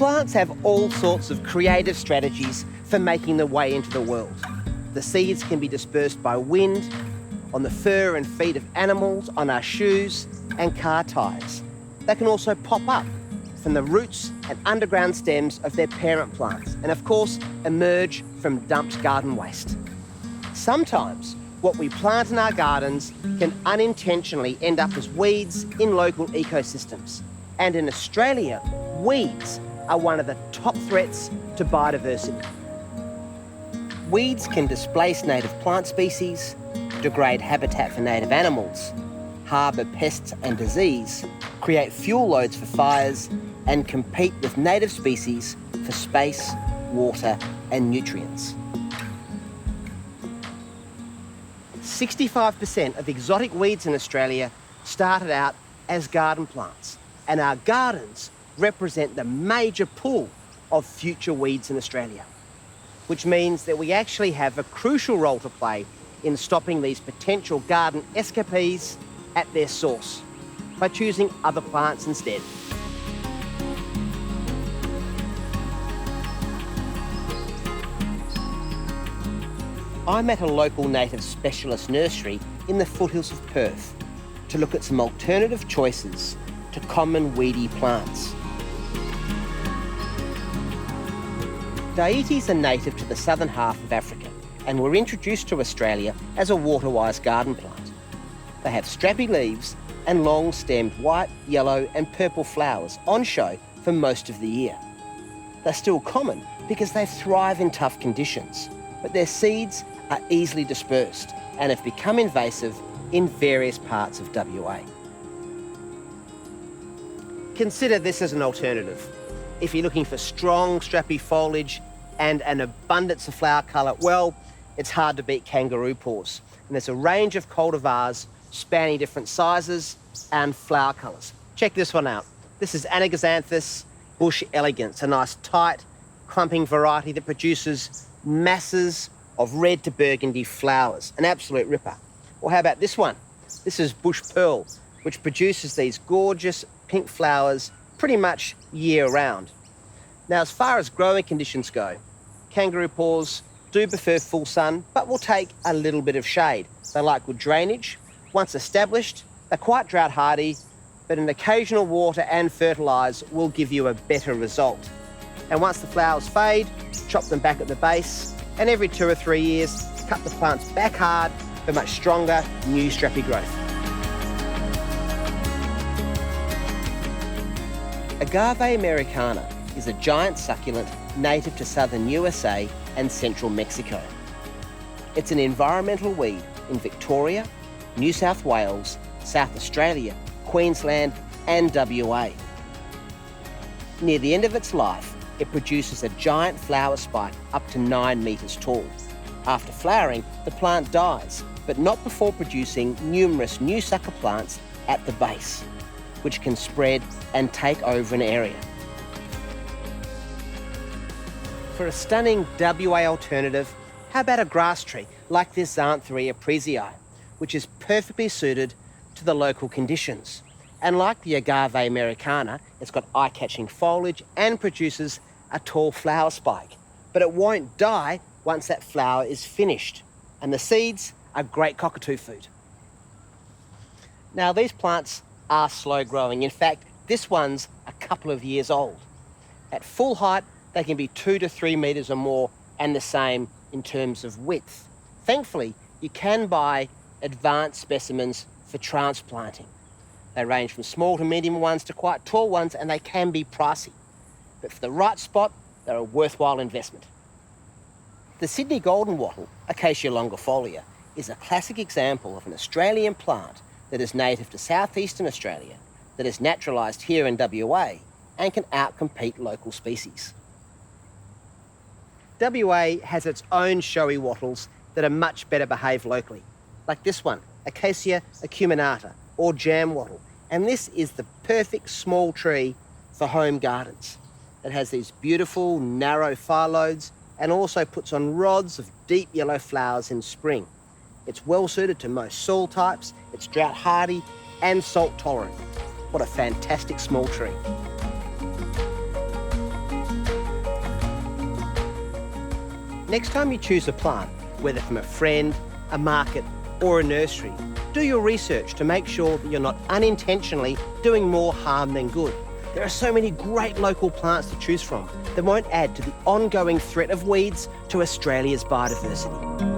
Plants have all sorts of creative strategies for making their way into the world. The seeds can be dispersed by wind, on the fur and feet of animals, on our shoes and car tyres. They can also pop up from the roots and underground stems of their parent plants and, of course, emerge from dumped garden waste. Sometimes what we plant in our gardens can unintentionally end up as weeds in local ecosystems. And in Australia, weeds are one of the top threats to biodiversity. Weeds can displace native plant species, degrade habitat for native animals, harbour pests and disease, create fuel loads for fires, and compete with native species for space, water and nutrients. 65% of exotic weeds in Australia started out as garden plants, and our gardens represent the major pool of future weeds in Australia, which means that we actually have a crucial role to play in stopping these potential garden escapees at their source by choosing other plants instead. I'm at a local native specialist nursery in the foothills of Perth to look at some alternative choices to common weedy plants. Dietes are native to the southern half of Africa and were introduced to Australia as a water-wise garden plant. They have strappy leaves and long-stemmed white, yellow and purple flowers on show for most of the year. They're still common because they thrive in tough conditions, but their seeds are easily dispersed and have become invasive in various parts of WA. Consider this as an alternative. If you're looking for strong, strappy foliage and an abundance of flower colour, well, it's hard to beat Kangaroo Paws. And there's a range of cultivars spanning different sizes and flower colours. Check this one out. This is Anaxanthus Bush Elegans, a nice tight, clumping variety that produces masses of red to burgundy flowers, an absolute ripper. Or how about this one? This is Bush Pearl, which produces these gorgeous pink flowers pretty much year round. Now, as far as growing conditions go, Kangaroo Paws do prefer full sun, but will take a little bit of shade. They like good drainage. Once established, they're quite drought hardy, but an occasional water and fertilise will give you a better result. And once the flowers fade, chop them back at the base, and every 2 or 3 years, cut the plants back hard for much stronger, new strappy growth. Agave Americana is a giant succulent native to southern USA and central Mexico. It's an environmental weed in Victoria, New South Wales, South Australia, Queensland and WA. Near the end of its life, it produces a giant flower spike up to 9 metres tall. After flowering, the plant dies, but not before producing numerous new sucker plants at the base, which can spread and take over an area. For a stunning WA alternative, how about a grass tree like this Xantheria presii, which is perfectly suited to the local conditions. And like the Agave Americana, it's got eye-catching foliage and produces a tall flower spike. But it won't die once that flower is finished. And the seeds are great cockatoo food. Now, these plants are slow growing. In fact, this one's a couple of years old. At full height, they can be 2 to 3 metres or more, and the same in terms of width. Thankfully, you can buy advanced specimens for transplanting. They range from small to medium ones to quite tall ones, and they can be pricey. But for the right spot, they're a worthwhile investment. The Sydney golden wattle, Acacia longifolia, is a classic example of an Australian plant that is native to southeastern Australia, that is naturalised here in WA, and can outcompete local species. WA has its own showy wattles that are much better behaved locally, like this one, Acacia acuminata, or jam wattle. And this is the perfect small tree for home gardens. It has these beautiful, narrow phyllodes and also puts on rods of deep yellow flowers in spring. It's well suited to most soil types, it's drought hardy and salt tolerant. What a fantastic small tree. Next time you choose a plant, whether from a friend, a market, or a nursery, do your research to make sure that you're not unintentionally doing more harm than good. There are so many great local plants to choose from that won't add to the ongoing threat of weeds to Australia's biodiversity.